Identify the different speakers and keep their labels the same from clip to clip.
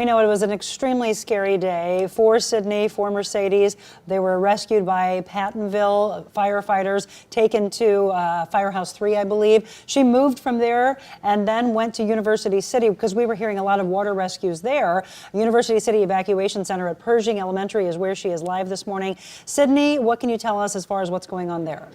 Speaker 1: We know it was an extremely scary day for Sydney, for Mercedes. They were rescued by Pattonville firefighters, taken to Firehouse 3, I believe. She moved from there and then went to University City because we were hearing a lot of water rescues there. University City Evacuation Center at Pershing Elementary is where she is live this morning. Sydney, what can you tell us as far as what's going on there?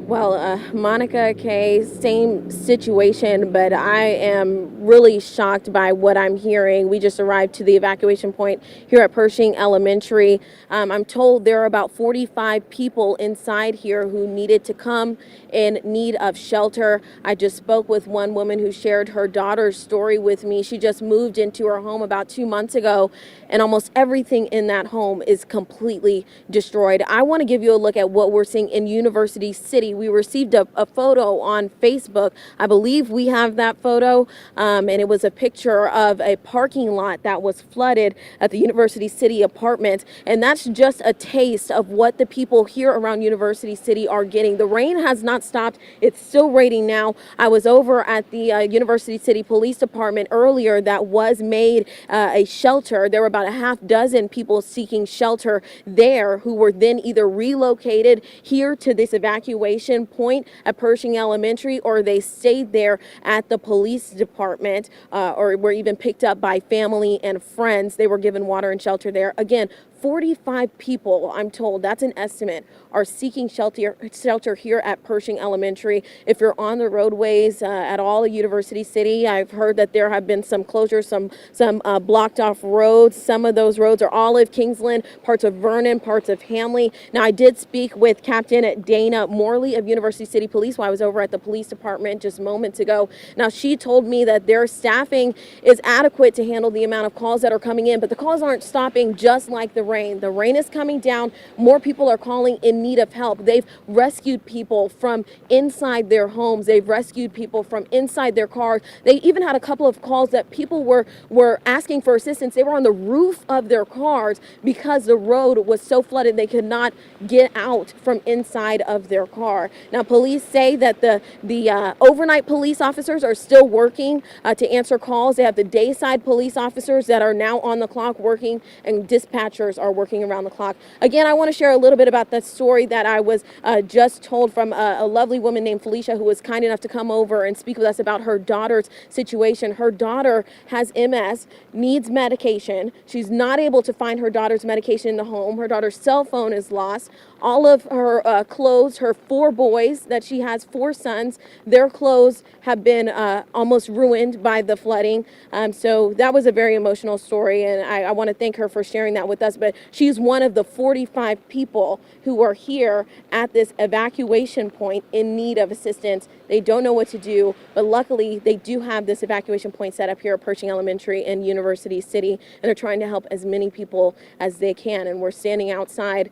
Speaker 2: Well, Monica, Kay, same situation, but I am really shocked by what I'm hearing. We just arrived to the evacuation point here at Pershing Elementary. I'm told there are about 45 people inside here who needed to come in need of shelter. I just spoke with one woman who shared her daughter's story with me. She just moved into her home about 2 months ago, and almost everything in that home is completely destroyed. I want to give you a look at what we're seeing in University City. We received a photo on Facebook. I believe we have that photo, and it was a picture of a parking lot that was flooded at the University City apartment. And that's just a taste of what the people here around University City are getting. The rain has not stopped. It's still raining now. I was over at the University City Police Department earlier that was made a shelter. There were about a half dozen people seeking shelter there who were then either relocated here to this evacuation point at Pershing Elementary, or they stayed there at the police department, or were even picked up by family and friends. They were given water and shelter there. Again, 45 people, I'm told, that's an estimate, are seeking shelter here at Pershing Elementary. If you're on the roadways at all at University City, I've heard that there have been some closures, some blocked off roads. Some of those roads are Olive, Kingsland, parts of Vernon, parts of Hamley. Now, I did speak with Captain Dana Morley of University City Police while I was over at the police department just moments ago. Now, she told me that their staffing is adequate to handle the amount of calls that are coming in, but the calls aren't stopping, just like the rain. The rain is coming down. More people are calling in need of help. They've rescued people from inside their homes. They've rescued people from inside their cars. They even had a couple of calls that people were asking for assistance. They were on the roof of their cars because the road was so flooded they could not get out from inside of their car. Now, police say that the overnight police officers are still working to answer calls. They have the dayside police officers that are now on the clock working, and dispatchers are working around the clock. Again, I want to share a little bit about the story that I was just told from a lovely woman named Felicia, who was kind enough to come over and speak with us about her daughter's situation. Her daughter has MS, needs medication. She's not able to find her daughter's medication in the home. Her daughter's cell phone is lost. All of her clothes, her 4 boys that she has, 4 sons, their clothes have been almost ruined by the flooding. So that was a very emotional story, and I want to thank her for sharing that with us. But she's one of the 45 people who are here at this evacuation point in need of assistance. They don't know what to do, but luckily they do have this evacuation point set up here at Pershing Elementary in University City, and they're trying to help as many people as they can. And we're standing outside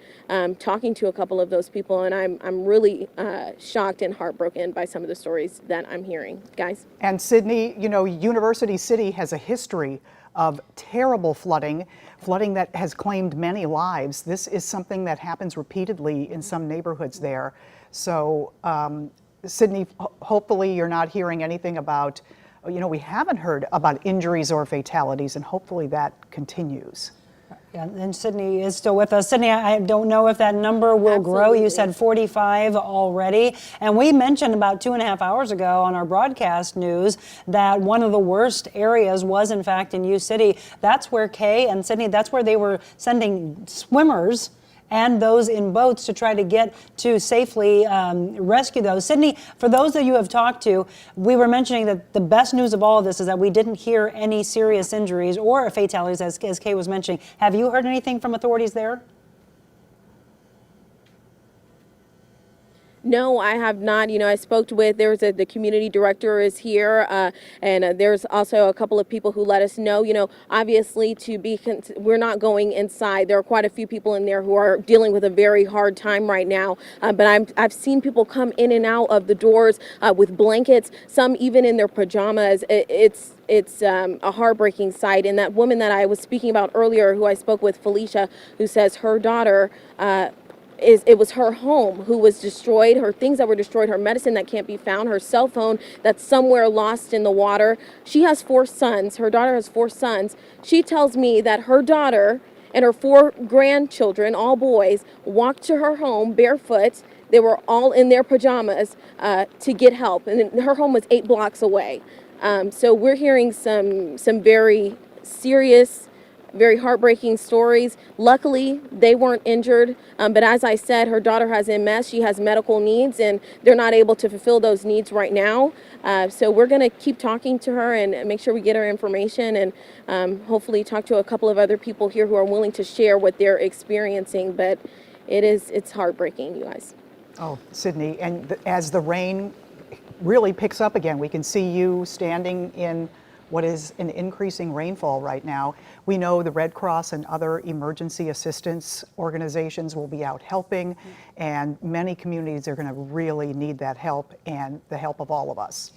Speaker 2: talking to a couple of those people, and I'm really shocked and heartbroken by some of the stories that I'm hearing. Guys?
Speaker 3: And Sydney, you know, University City has a history of terrible flooding that has claimed many lives. This is something that happens repeatedly in some neighborhoods there. So, Sydney, hopefully you're not hearing anything about, you know, we haven't heard about injuries or fatalities, and hopefully that continues.
Speaker 1: Yeah, and Sydney is still with us. Sydney, I don't know if that number will grow. You said 45 already. And we mentioned about 2.5 hours ago on our broadcast news that one of the worst areas was, in fact, in U City. That's where Kay and Sydney, that's where they were sending swimmers and those in boats to try to get to safely rescue those. Sydney, for those that you have talked to, we were mentioning that the best news of all of this is that we didn't hear any serious injuries or fatalities, as Kay was mentioning. Have you heard anything from authorities there?
Speaker 2: No, I have not. You know, I spoke with, the community director is here, and there's also a couple of people who let us know, you know, obviously we're not going inside. There are quite a few people in there who are dealing with a very hard time right now. But I've seen people come in and out of the doors with blankets, some even in their pajamas. It's a heartbreaking sight. And that woman that I was speaking about earlier, who I spoke with, Felicia, who says her daughter it was her home who was destroyed, her things that were destroyed, her medicine that can't be found, her cell phone that's somewhere lost in the water. She has 4 sons. Her daughter has 4 sons. She tells me that her daughter and her 4 grandchildren, all boys, walked to her home barefoot. They were all in their pajamas to get help, and her home was 8 blocks away. So we're hearing some very serious, very heartbreaking stories. Luckily, they weren't injured, but as I said, her daughter has MS. She has medical needs, and they're not able to fulfill those needs right now. So we're going to keep talking to her and make sure we get her information, and hopefully talk to a couple of other people here who are willing to share what they're experiencing. But it's heartbreaking, you guys.
Speaker 3: Oh, Sydney, and as the rain really picks up again, we can see you standing in what is an increasing rainfall right now. We know the Red Cross and other emergency assistance organizations will be out helping, and many communities are going to really need that help and the help of all of us.